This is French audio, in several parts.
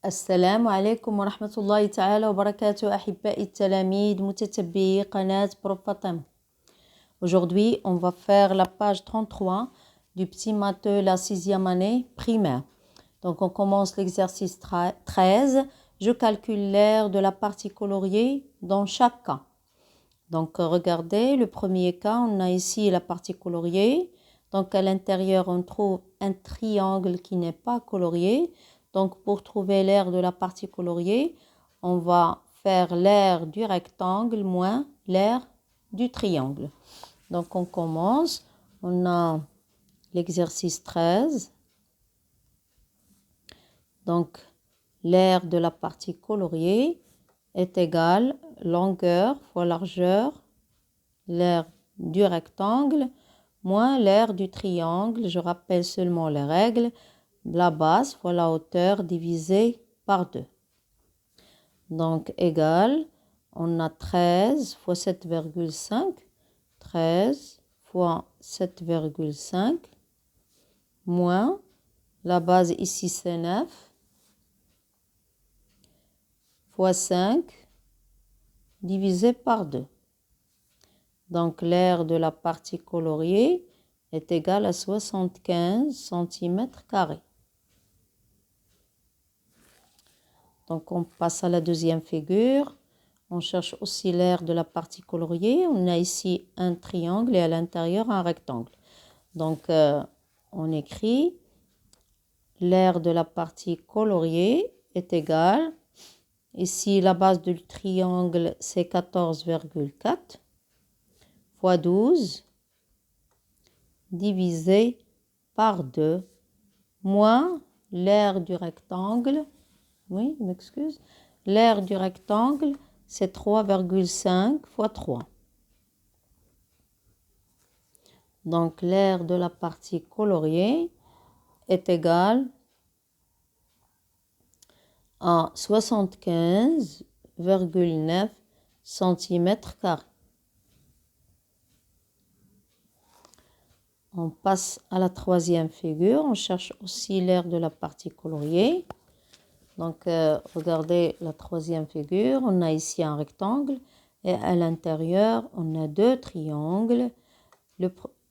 السلام عليكم ورحمة الله تعالى وبركاته أحبائي التلاميذ متتبعي قناة بروف فاطمة. Aujourd'hui, on va faire la page 33 du petit matheux la 6e année primaire. Donc, on commence l'exercice 13. Je calcule l'aire de la partie coloriée dans chaque cas. Donc, regardez, le premier cas, on a ici la partie coloriée. Donc, à l'intérieur, on trouve un triangle qui n'est pas colorié. Donc, pour trouver l'aire de la partie coloriée, on va faire l'aire du rectangle moins l'aire du triangle. Donc, on commence. On a l'exercice 13. Donc, l'aire de la partie coloriée est égale longueur fois largeur, l'aire du rectangle, moins l'aire du triangle. Je rappelle seulement les règles. La base fois la hauteur divisée par 2. Donc, égal, on a 13 fois 7,5. 13 fois 7,5 moins, la base ici c'est 9, fois 5 divisé par 2. Donc, l'aire de la partie coloriée est égale à 75 cm². Donc, on passe à la deuxième figure. On cherche aussi l'aire de la partie coloriée. On a ici un triangle et à l'intérieur un rectangle. Donc, on écrit l'aire de la partie coloriée est égale. Ici, la base du triangle, c'est 14,4 fois 12 divisé par 2 moins l'aire du rectangle. Oui, je m'excuse. L'aire du rectangle, c'est 3,5 fois 3. Donc, l'aire de la partie coloriée est égale à 75,9 cm². On passe à la troisième figure. On cherche aussi l'aire de la partie coloriée. Donc, regardez la troisième figure. On a ici un rectangle et à l'intérieur, on a deux triangles.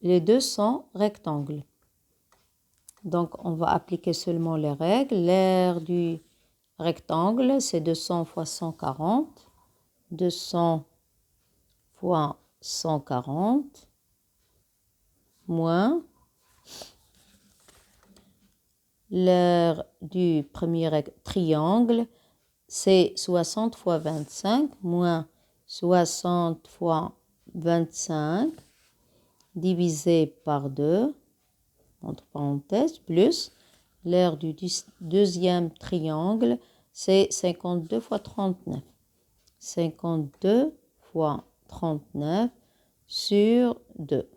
Les deux sont rectangles. Donc, on va appliquer seulement les règles. L'aire du rectangle, c'est 200 fois 140. 200 fois 140 moins l'aire du premier triangle, c'est 60 fois 25 moins 60 fois 25 divisé par 2, entre parenthèses, plus l'aire du deuxième triangle, c'est 52 fois 39. 52 fois 39 sur 2.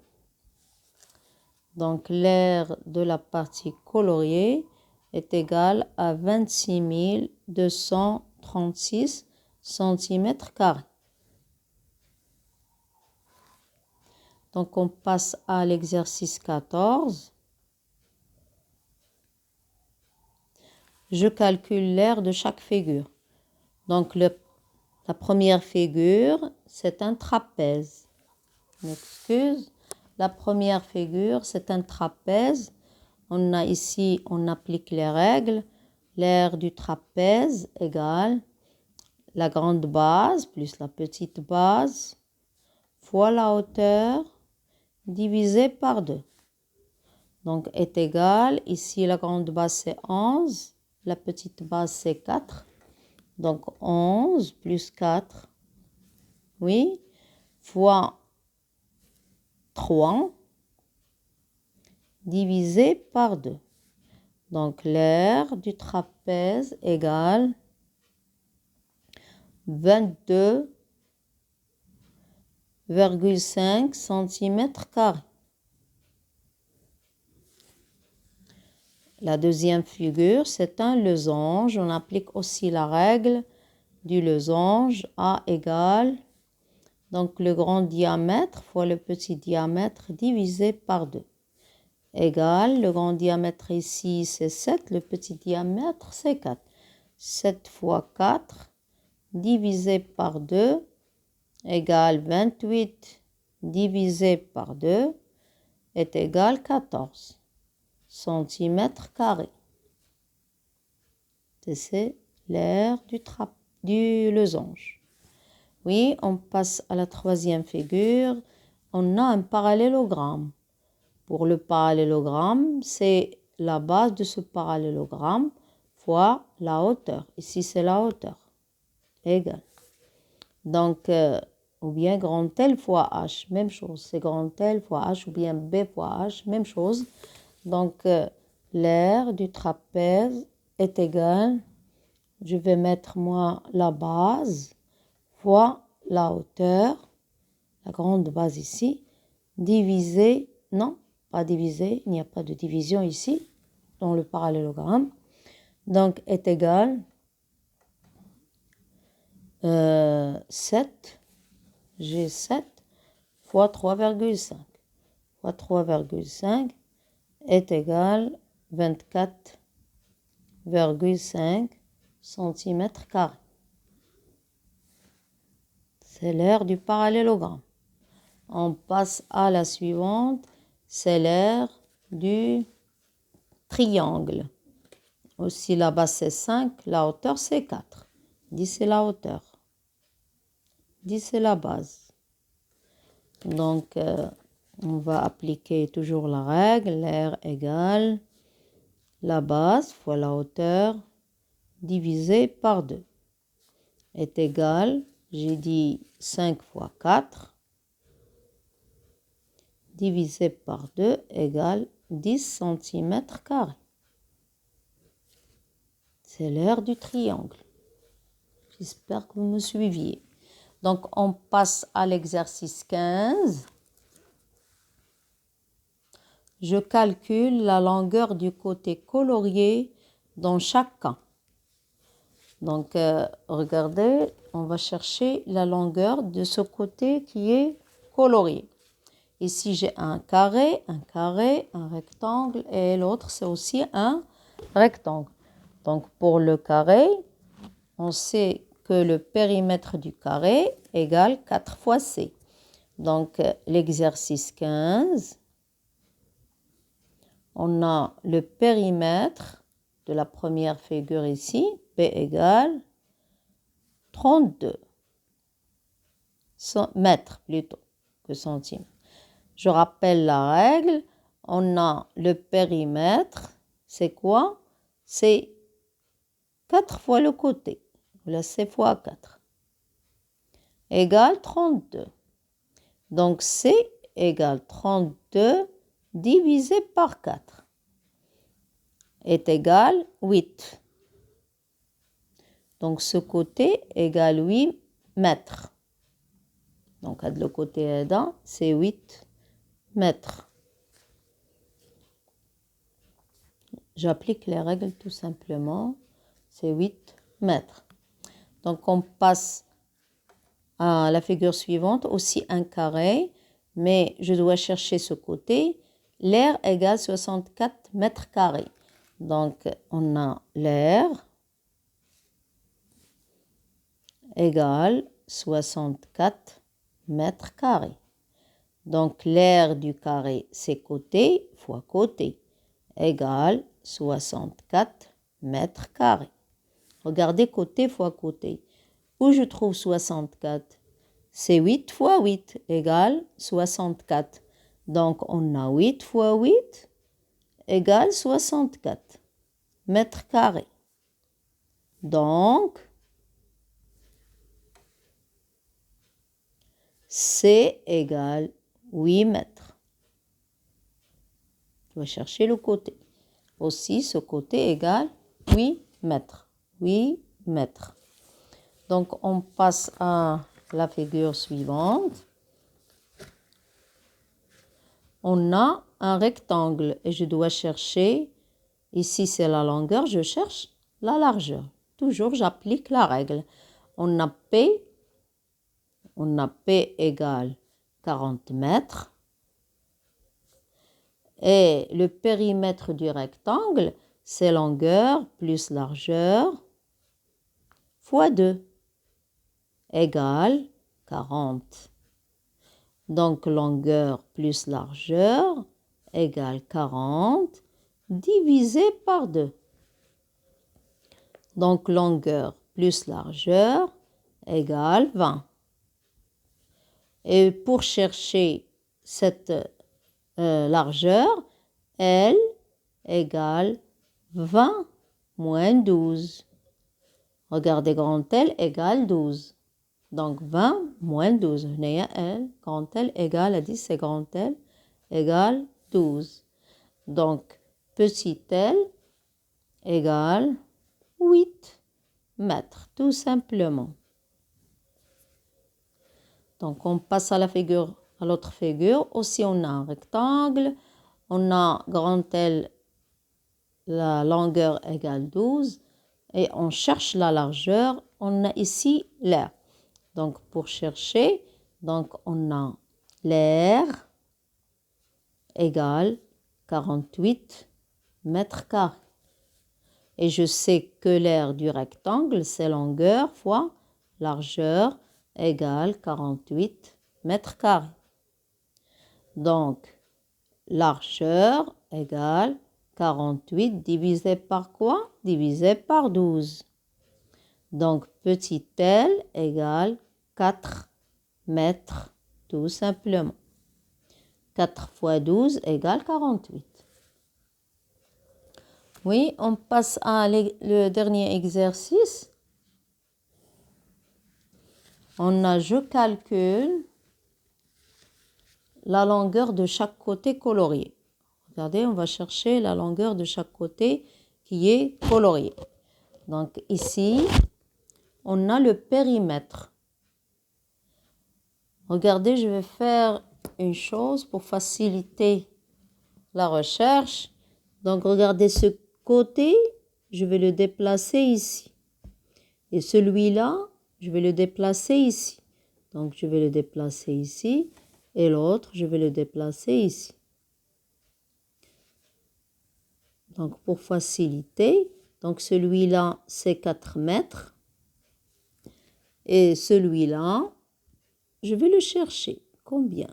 Donc, l'aire de la partie coloriée est égale à 26 236 cm². Donc, on passe à l'exercice 14. Je calcule l'aire de chaque figure. Donc, la première figure, c'est un trapèze. Je m'excuse. La première figure, c'est un trapèze. On a ici, on applique les règles. L'aire du trapèze égale la grande base plus la petite base fois la hauteur divisé par 2. Donc, est égal, ici la grande base c'est 11, la petite base c'est 4. Donc, 11 plus 4, oui, fois 3 divisé par 2. Donc, l'aire du trapèze égale 22,5 cm². La deuxième figure, c'est un losange. On applique aussi la règle du losange. A égale, donc le grand diamètre fois le petit diamètre divisé par 2. Égale, le grand diamètre ici, c'est 7. Le petit diamètre, c'est 4. 7 fois 4 divisé par 2 égale 28 divisé par 2 est égal 14 centimètres carrés. C'est l'aire du losange. Oui, on passe à la troisième figure. On a un parallélogramme. Pour le parallélogramme, c'est la base de ce parallélogramme fois la hauteur. Ici, c'est la hauteur. Égal. Donc, ou bien grand L fois H, même chose. C'est grand L fois H ou bien B fois H, même chose. Donc, l'aire du trapèze est égale, je vais mettre moi la base fois la hauteur, la grande base ici, divisé, non, pas divisé, il n'y a pas de division ici, dans le parallélogramme. Donc, est égal 7, j'ai 7 fois 3,5. Fois 3,5 est égal 24,5 centimètres carrés. C'est l'aire du parallélogramme. On passe à la suivante, c'est l'aire du triangle. Aussi la base c'est 5, la hauteur c'est 4. 10 c'est la hauteur. 10 c'est la base. Donc on va appliquer toujours la règle, l'aire égale la base fois la hauteur divisé par 2 est égal, j'ai dit 5 fois 4 divisé par 2 égale 10 centimètres carrés. C'est l'aire du triangle. J'espère que vous me suiviez. Donc, on passe à l'exercice 15. Je calcule la longueur du côté colorié dans chaque cas. Donc, regardez, on va chercher la longueur de ce côté qui est colorié. Ici, j'ai un carré, un rectangle et l'autre, c'est aussi un rectangle. Donc, pour le carré, on sait que le périmètre du carré égale 4 fois C. Donc, l'exercice 15, on a le périmètre de la première figure ici, P égale 32 mètres plutôt que centimètres. Je rappelle la règle, on a le périmètre, c'est quoi? C'est 4 fois le côté, là c'est fois 4, égale 32. Donc C égale 32 divisé par 4 est égal 8. Donc ce côté égale 8 mètres. Donc le côté aidant, c'est 8 mètres. J'applique les règles tout simplement. C'est 8 mètres. Donc on passe à la figure suivante, aussi un carré, mais je dois chercher ce côté. L'aire égale 64 mètres carrés. Donc on a l'aire égale 64 mètres carrés. Donc l'aire du carré, c'est côté fois côté, égale 64 mètres carrés. Regardez côté fois côté. Où je trouve 64? C'est 8 fois 8 égale 64. Donc on a 8 fois 8 égale 64 mètres carrés. Donc C égale 8 mètres. Je vais chercher le côté. Aussi, ce côté égale 8 mètres. 8 mètres. Donc, on passe à la figure suivante. On a un rectangle et je dois chercher, ici c'est la longueur, je cherche la largeur. Toujours, j'applique la règle. On a P égale 40 mètres. Et le périmètre du rectangle, c'est longueur plus largeur fois 2 égale 40. Donc, longueur plus largeur égale 40 divisé par 2. Donc, longueur plus largeur égale 20. Et pour chercher cette largeur, L égale 20 moins 12. Regardez, grand L égale 12. Donc, 20 moins 12. هنا L, grand L égale à 10, c'est grand L égale 12. Donc, petit L égale 8 mètres, tout simplement. Donc, on passe à l'autre figure. Aussi, on a un rectangle. On a grand L, la longueur égale 12. Et on cherche la largeur. On a ici l'air. Donc, pour chercher, donc on a l'air égale 48 mètres carrés. Et je sais que l'air du rectangle, c'est longueur fois largeur égale 48 mètres carrés. Donc, largeur égale 48 divisé par quoi? Divisé par 12. Donc, petit L égale 4 mètres, tout simplement. 4 fois 12 égale 48. Oui, on passe à le dernier exercice. Je calcule la longueur de chaque côté colorié. Regardez, on va chercher la longueur de chaque côté qui est colorié. Donc ici, on a le périmètre. Regardez, je vais faire une chose pour faciliter la recherche. Donc regardez ce côté, je vais le déplacer ici. Et celui-là, je vais le déplacer ici. Donc je vais le déplacer ici. Et l'autre, je vais le déplacer ici. Donc pour faciliter, donc celui-là, c'est 4 mètres. Et celui-là, je vais le chercher. Combien?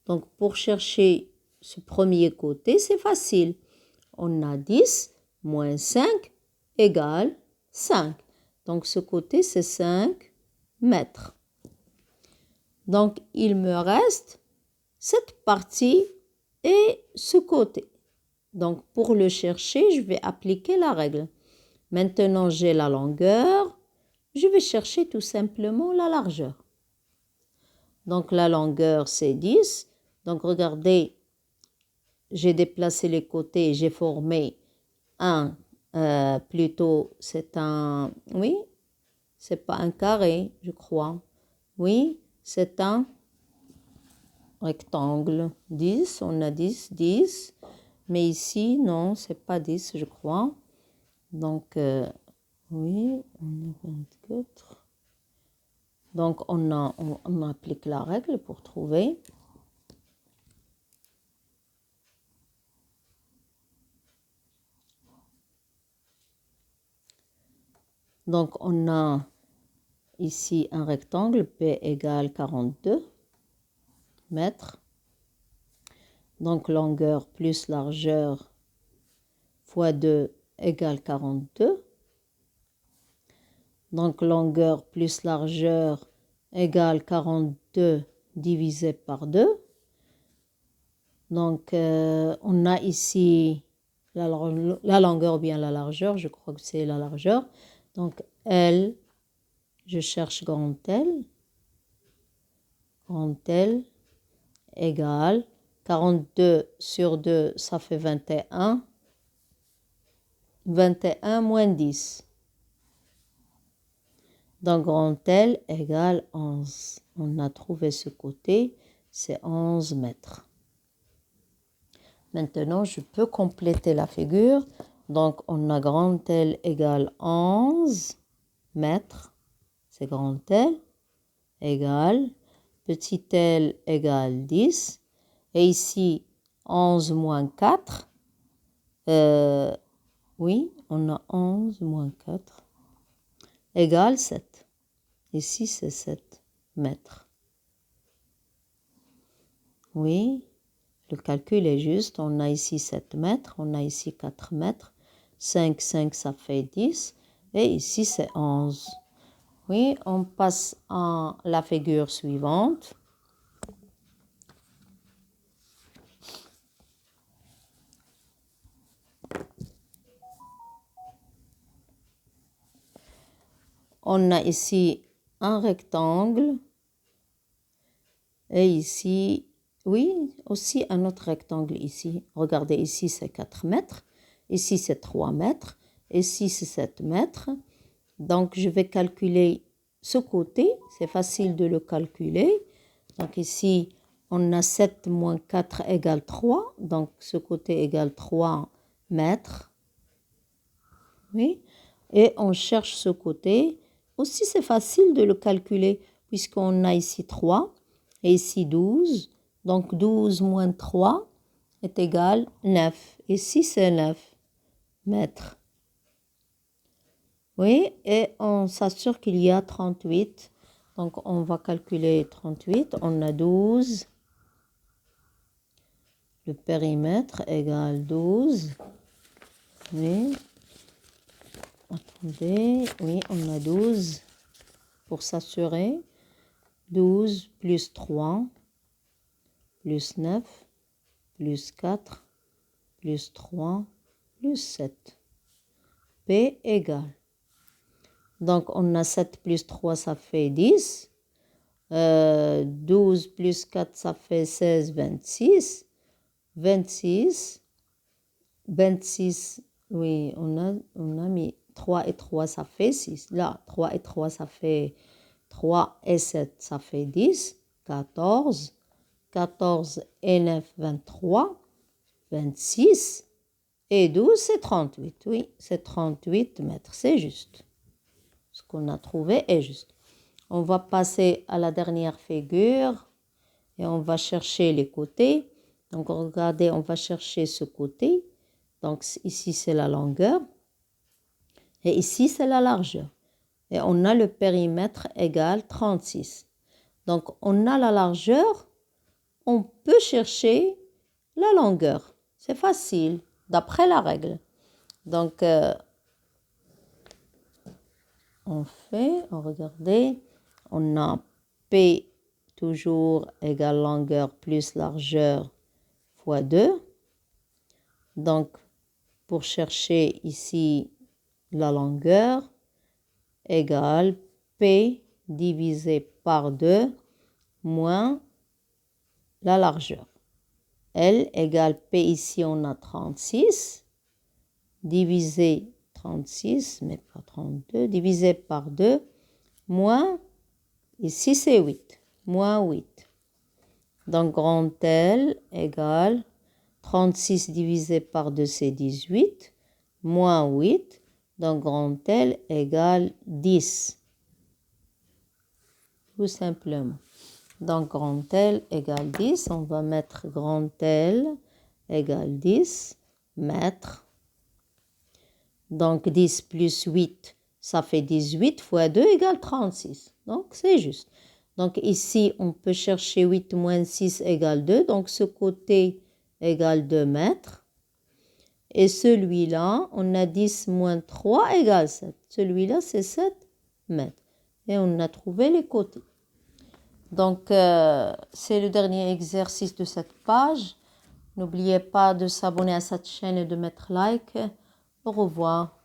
Donc, pour chercher ce premier côté, c'est facile. On a 10 moins 5 égale 5. Donc, ce côté, c'est 5 mètres. Donc, il me reste cette partie et ce côté. Donc, pour le chercher, je vais appliquer la règle. Maintenant, j'ai la longueur. Je vais chercher tout simplement la largeur. Donc, la longueur, c'est 10. Donc, regardez, j'ai déplacé les côtés, j'ai formé plutôt, c'est un, oui, c'est pas un carré, je crois. Oui, c'est un rectangle. 10, on a 10, 10. Mais ici, non, c'est pas 10, je crois. Donc, oui, on a 24. Donc, on applique la règle pour trouver. Donc, on a ici un rectangle, P égale 42 mètres. Donc, longueur plus largeur fois 2 égale 42. Donc, longueur plus largeur égale 42 divisé par 2. Donc, on a ici la longueur ou bien la largeur. Je crois que c'est la largeur. Donc, L, je cherche grand L. Grand L égale 42 sur 2, ça fait 21. 21 moins 10. Donc, grand L égale 11. On a trouvé ce côté, c'est 11 mètres. Maintenant, je peux compléter la figure. Donc, on a grand L égale 11 mètres. C'est grand L égale petit L égale 10. Et ici, 11 moins 4. Oui, on a 11 moins 4 égale 7. Ici, c'est 7 mètres. Oui, le calcul est juste. On a ici 7 mètres, on a ici 4 mètres. 5, 5, ça fait 10. Et ici, c'est 11. Oui, on passe à la figure suivante. On a ici un rectangle. Et ici, oui, aussi un autre rectangle ici. Regardez, ici, c'est 4 mètres. Ici, c'est 3 mètres. Ici, c'est 7 mètres. Donc, je vais calculer ce côté. C'est facile de le calculer. Donc, ici, on a 7 moins 4 égale 3. Donc, ce côté égale 3 mètres. Oui. Et on cherche ce côté. Aussi, c'est facile de le calculer puisqu'on a ici 3 et ici 12. Donc, 12 moins 3 est égal 9. Ici, c'est 9 mètres. Oui, et on s'assure qu'il y a 38. Donc, on va calculer 38. On a 12. Le périmètre égale 12. Oui. Attendez. Oui, on a 12. Pour s'assurer. 12 plus 3 plus 9 plus 4 plus 3 plus 7. P égale. Donc, on a 7 plus 3, ça fait 10. 12 plus 4, ça fait 16, 26. 26. 26, oui, on a mis 3 et 3, ça fait 6. Là, 3 et 3, ça fait 3 et 7, ça fait 10. 14. 14 et 9, 23. 26. Et 12, c'est 38. Oui, c'est 38 mètres, c'est juste. Ce qu'on a trouvé est juste. On va passer à la dernière figure et on va chercher les côtés. Donc, regardez, on va chercher ce côté. Donc, ici, c'est la longueur. Et ici, c'est la largeur. Et on a le périmètre égal 36. Donc, on a la largeur. On peut chercher la longueur. C'est facile, d'après la règle. Donc, regardez, on a P toujours égale longueur plus largeur fois 2. Donc, pour chercher ici la longueur égale P divisé par 2 moins la largeur. L égale P, ici on a 36, divisé 36, mais pas 32, divisé par 2, moins, ici c'est 8, moins 8. Donc grand L égale 36 divisé par 2, c'est 18, moins 8. Donc grand L égale 10. Tout simplement. Donc grand L égale 10. On va mettre grand L égale 10 mètres. Donc 10 plus 8, ça fait 18 fois 2 égale 36. Donc c'est juste. Donc ici, on peut chercher 8 moins 6 égale 2. Donc ce côté égale 2 mètres. Et celui-là, on a 10 moins 3 égale 7. Celui-là, c'est 7 mètres. Et on a trouvé les côtés. Donc, c'est le dernier exercice de cette page. N'oubliez pas de s'abonner à cette chaîne et de mettre like. Au revoir.